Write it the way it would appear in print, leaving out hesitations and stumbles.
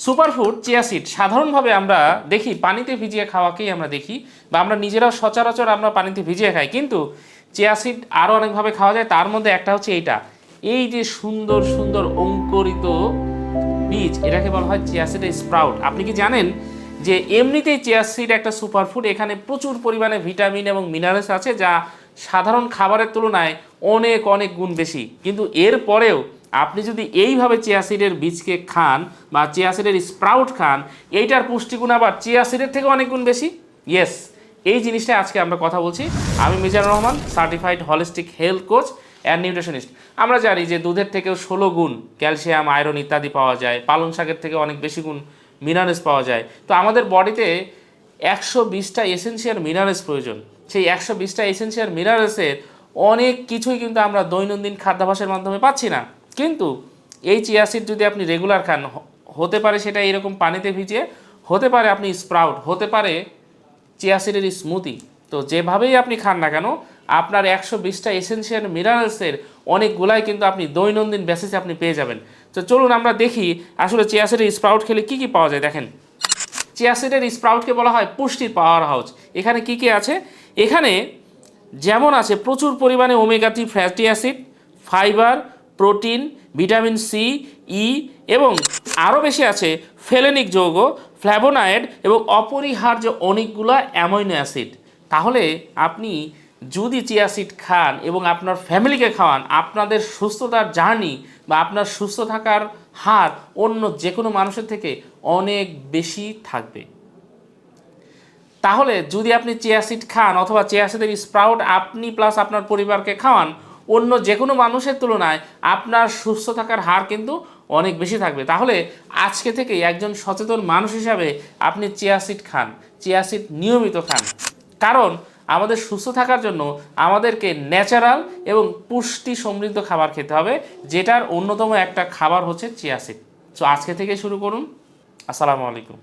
Superfood chia seed সাধারণভাবে আমরা দেখি পানিতে ভিজিয়ে খাওয়াকেই আমরা দেখি, বা আমরা নিজেরাও সচরাচর আমরা পানিতে ভিজিয়ে খাই, কিন্তু চিয়া সিড আরও অনেকভাবে খাওয়া যায়। তার মধ্যে একটা হচ্ছে এইটা, এই যে সুন্দর সুন্দর অঙ্কুরিত বীজ, এটাকে বলা হয় চিয়া সিডের স্প্রাউট। আপনি কি জানেন যে এমনিতেই চিয়া সিড একটা সুপারফুড, এখানে প্রচুর পরিমাণে ভিটামিন এবং মিনারেলস আছে যা সাধারণ খাবারের তুলনায় অনেক অনেক গুণ বেশি। কিন্তু এরপরেও আপনি যদি এইভাবে চিয়া সিডের বীজকে খান বা চিয়া সিডের স্প্রাউট খান, এইটার পুষ্টিগুণ আবার চিয়া সিডের থেকে অনেক গুণ বেশি। ইয়েস, এই জিনিসটা আজকে আমরা কথা বলছি। আমি Mizanur Rahman, certified holistic health coach and nutritionist. আমরা জানি যে দুধের থেকেও 16 গুণ ক্যালসিয়াম, আয়রন ইত্যাদি পাওয়া যায়, পালং শাকের থেকে অনেক বেশি গুণ মিনারেলস পাওয়া যায়। তো আমাদের বডিতে 120টা এসেনশিয়াল মিনারেলস প্রয়োজন। সেই 120টা এসেনশিয়াল মিনারেলসের অনেক কিছুই কিন্তু আমরা দৈনন্দিন খাদ্যাভ্যাসের মাধ্যমে পাচ্ছি না। কিন্তু এই চিয়া সিড যদি আপনি রেগুলার খান, হতে পারে সেটা এরকম পানিতে ভিজিয়ে, হতে পারে আপনি স্প্রাউট, হতে পারে চিয়া সিডের স্মুদি, তো যেভাবেই আপনি খান না কেন আপনার 120টা এসেনশিয়াল মিনারেলসের অনেকগুলাই কিন্তু আপনি দৈনন্দিন বেসিসে আপনি পেয়ে যাবেন। তো চলুন আমরা দেখি আসলে চিয়া সিডের স্প্রাউট খেলে কী কী পাওয়া যায়। দেখেন, চিয়া সিডের স্প্রাউটকে বলা হয় পুষ্টির পাওয়ার হাউস। এখানে কি কি আছে? এখানে যেমন আছে প্রচুর পরিমাণে omega 3 fatty acid, fibre, protein, vitamin C, E এবং আরও বেশি আছে ফেলেনিক যৌগ, ফ্ল্যাভোনয়েড এবং অপরিহার্য অনেকগুলো অ্যামাইনো অ্যাসিড। তাহলে আপনি যদি চিয়া সিড খান এবং আপনার ফ্যামিলিকে খাওয়ান, আপনাদের সুস্থতার জার্নি বা আপনার সুস্থ থাকার হার অন্য যে কোনো মানুষের থেকে অনেক বেশি থাকবে। তাহলে যদি আপনি চিয়া সিড খান অথবা চিয়া সিডের স্প্রাউট আপনি প্লাস আপনার পরিবারকে খাওয়ান, অন্য যে কোনো মানুষের তুলনায় আপনার সুস্থ থাকার হার কিন্তু অনেক বেশি থাকবে। তাহলে আজকে থেকেই একজন সচেতন মানুষ হিসাবে আপনি চিয়া সিড খান, চিয়া সিড নিয়মিত খান। কারণ আমাদের সুস্থ থাকার জন্য আমাদেরকে ন্যাচারাল এবং পুষ্টি সমৃদ্ধ খাবার খেতে হবে, যেটার অন্যতম একটা খাবার হচ্ছে চিয়া সিড। সো আজকে থেকে শুরু করুন। আসসালামু আলাইকুম।